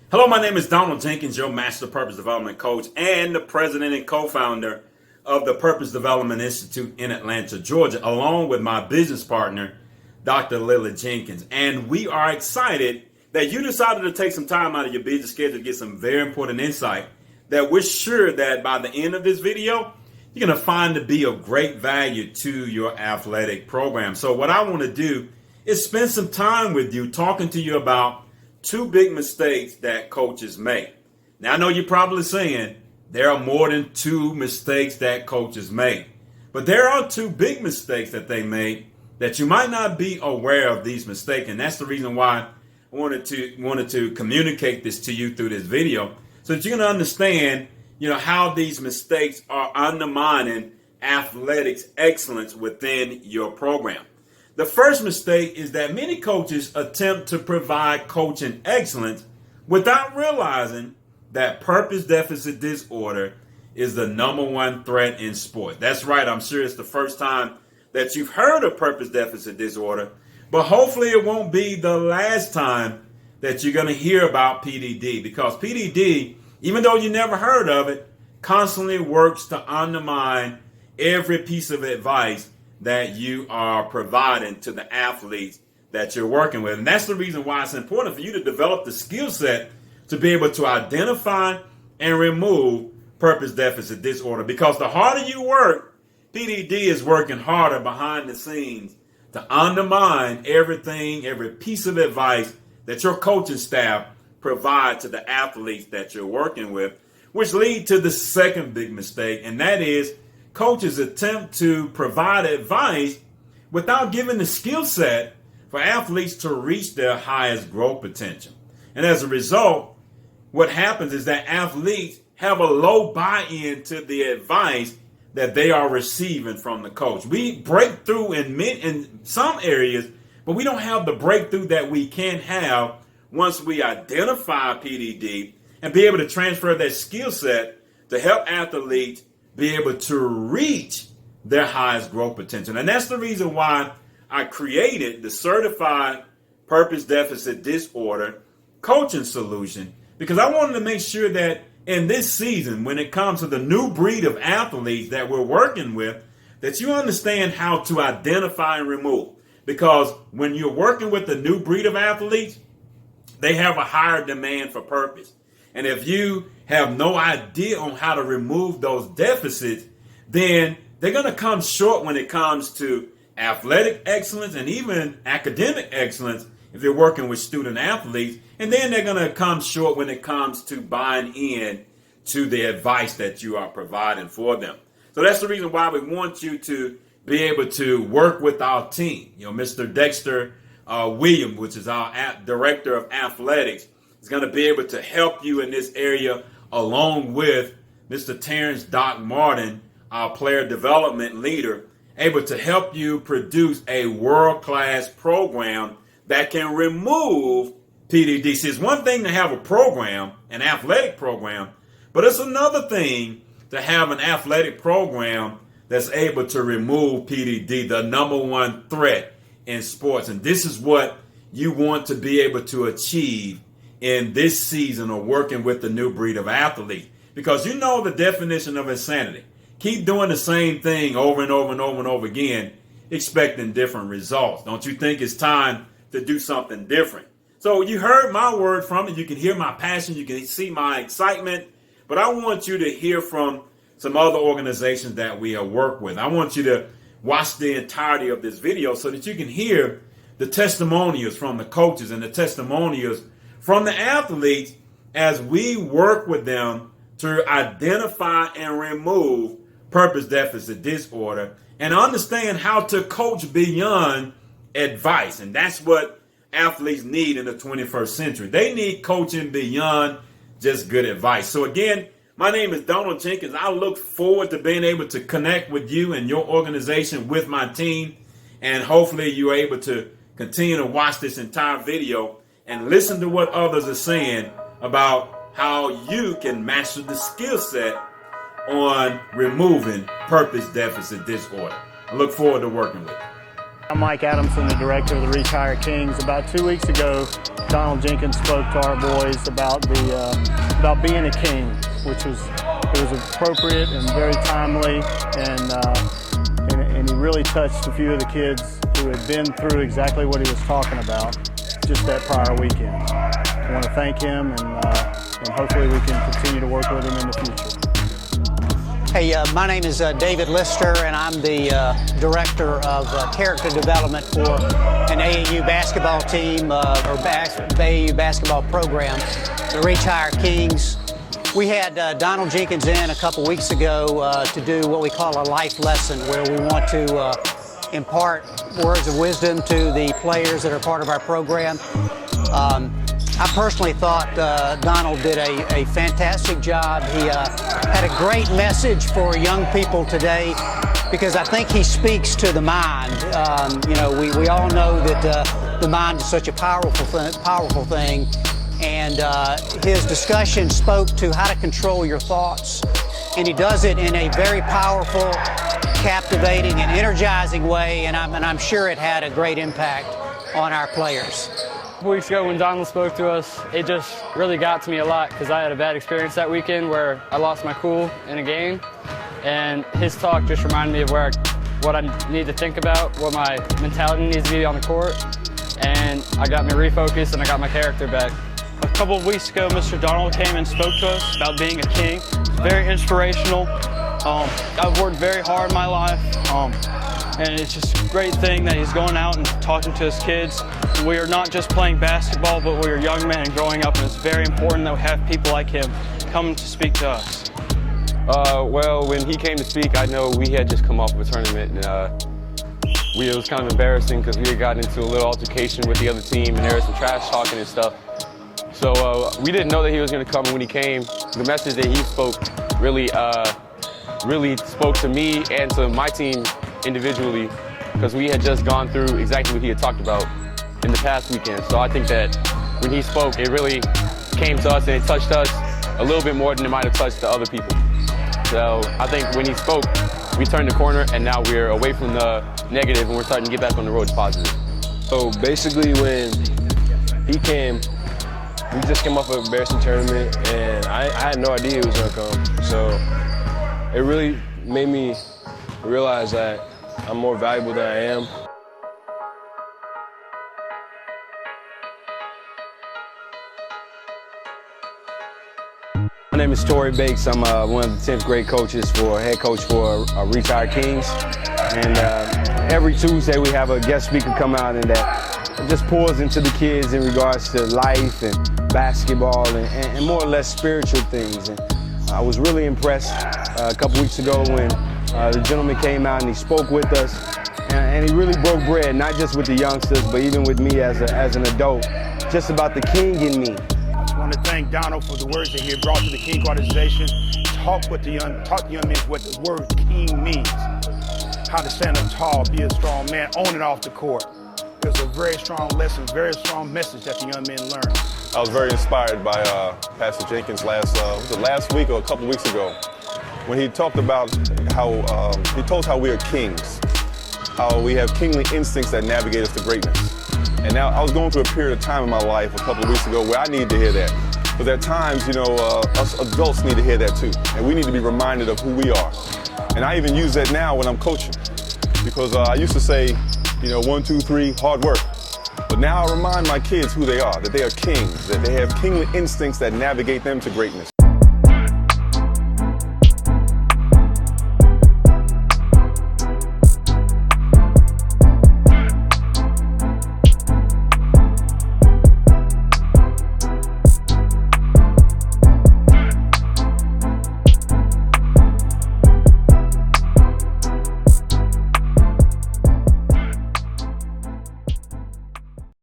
Hello, my name is Donald Jenkins, your Master Purpose Development Coach and the president and co-founder of the Purpose Development Institute in Atlanta, Georgia, along with my business partner, Dr. Lily Jenkins. And we are excited that you decided to take some time out of your busy schedule to get some very important insight that we're sure that by the end of this video, you're going to find to be of great value to your athletic program. So what I want to do is spend some time with you talking to you about two big mistakes that coaches make. Now, I know you're probably saying there are more than two mistakes that coaches make, but there are two big mistakes that they make that you might not be aware of these mistakes. And that's the reason why I wanted to communicate this to you through this video so that you're going to understand, how these mistakes are undermining athletics excellence within your program. The first mistake is that many coaches attempt to provide coaching excellence without realizing that purpose deficit disorder is the number one threat in sports. That's right. I'm sure it's the first time that you've heard of purpose deficit disorder, but hopefully it won't be the last time that you're going to hear about PDD, because PDD, even though you never heard of it, constantly works to undermine every piece of advice that you are providing to the athletes that you're working with. And that's the reason why it's important for you to develop the skill set to be able to identify and remove purpose deficit disorder. Because the harder you work, PDD is working harder behind the scenes to undermine everything, every piece of advice that your coaching staff provide to the athletes that you're working with, which lead to the second big mistake, and that is coaches attempt to provide advice without giving the skill set for athletes to reach their highest growth potential. And as a result, what happens is that athletes have a low buy-in to the advice that they are receiving from the coach. We break through in some areas, but we don't have the breakthrough that we can have once we identify PDD and be able to transfer that skill set to help athletes be able to reach their highest growth potential. And that's the reason why I created the Certified Purpose Deficit Disorder Coaching Solution, because I wanted to make sure that in this season, when it comes to the new breed of athletes that we're working with, that you understand how to identify and remove. Because when you're working with the new breed of athletes, they have a higher demand for purpose. And if you have no idea on how to remove those deficits, then they're going to come short when it comes to athletic excellence and even academic excellence if you're working with student athletes. And then they're going to come short when it comes to buying in to the advice that you are providing for them. So that's the reason why we want you to be able to work with our team. Mr. Dexter Williams, which is our director of athletics, is going to be able to help you in this area, along with Mr. Terrence Doc Martin, our player development leader, able to help you produce a world-class program that can remove PDD. See, it's one thing to have a program, an athletic program, but it's another thing to have an athletic program that's able to remove PDD, the number one threat in sports. And this is what you want to be able to achieve in this season of working with the new breed of athletes, because you know the definition of insanity. Keep doing the same thing over and over and over and over again, expecting different results. Don't you think it's time to do something different? So you heard my word from it. You can hear my passion. You can see my excitement. But I want you to hear from some other organizations that we have worked with. I want you to watch the entirety of this video so that you can hear the testimonials from the coaches and the testimonials from the athletes as we work with them to identify and remove purpose deficit disorder and understand how to coach beyond advice. And that's what athletes need in the 21st century. They need coaching beyond just good advice. So again, my name is Donald Jenkins. I look forward to being able to connect with you and your organization with my team. And hopefully you're able to continue to watch this entire video and listen to what others are saying about how you can master the skill set on removing purpose deficit disorder. I look forward to working with you. I'm Mike Adamson, the director of the Reach Higher Kings. About 2 weeks ago, Donald Jenkins spoke to our boys about being a king, which was appropriate and very timely, and he really touched a few of the kids who had been through exactly what he was talking about just that prior weekend. I want to thank him, and hopefully we can continue to work with him in the future. Hey, my name is David Lister, and I'm the Director of Character Development for an AAU basketball team, or AAU basketball program, the Reach Higher Kings. We had Donald Jenkins in a couple weeks ago to do what we call a life lesson, where we want to impart words of wisdom to the players that are part of our program. I personally thought Donald did a fantastic job. He had a great message for young people today, because I think he speaks to the mind. You know, we all know that the mind is such a powerful thing, and his discussion spoke to how to control your thoughts, and he does it in a very powerful, captivating, and energizing way, and I'm sure it had a great impact on our players. A couple weeks ago when Donald spoke to us, it just really got to me a lot, because I had a bad experience that weekend where I lost my cool in a game, and his talk just reminded me of what I need to think about, what my mentality needs to be on the court, and I got me refocused and I got my character back. A couple of weeks ago, Mr. Donald came and spoke to us about being a king. It's very inspirational. I've worked very hard in my life, and it's just a great thing that he's going out and talking to his kids. We are not just playing basketball, but we are young men and growing up, and it's very important that we have people like him come to speak to us. Well, when he came to speak, I know we had just come off of a tournament, and it was kind of embarrassing because we had gotten into a little altercation with the other team, and there was some trash talking and stuff. So we didn't know that he was going to come, and when he came, the message that he spoke really spoke to me and to my team individually, because we had just gone through exactly what he had talked about in the past weekend. So I think that when he spoke, it really came to us and it touched us a little bit more than it might have touched the other people. So I think when he spoke, we turned the corner, and now we're away from the negative and we're starting to get back on the road to positive. So basically when he came, we just came off an embarrassing tournament, and I had no idea he was going to come. So it really made me realize that I'm more valuable than I am. My name is Tory Bakes. I'm one of the 10th grade coaches head coach for Reach Higher Kings. And every Tuesday we have a guest speaker come out, and that just pours into the kids in regards to life and basketball and more or less spiritual things. And I was really impressed a couple weeks ago when the gentleman came out and he spoke with us, and he really broke bread, not just with the youngsters, but even with me as an adult, just about the king in me. I want to thank Donald for the words that he brought to the King organization. Taught the young men what the word king means, how to stand up tall, be a strong man, on and off the court. It was a very strong lesson, very strong message that the young men learned. I was very inspired by Pastor Jenkins last week or a couple weeks ago, when he talked about how he told us how we are kings, how we have kingly instincts that navigate us to greatness. And now I was going through a period of time in my life a couple of weeks ago where I needed to hear that. But there are times, you know, us adults need to hear that too. And we need to be reminded of who we are. And I even use that now when I'm coaching. Because I used to say, you know, 1, 2, 3, hard work. But now I remind my kids who they are, that they are kings, that they have kingly instincts that navigate them to greatness.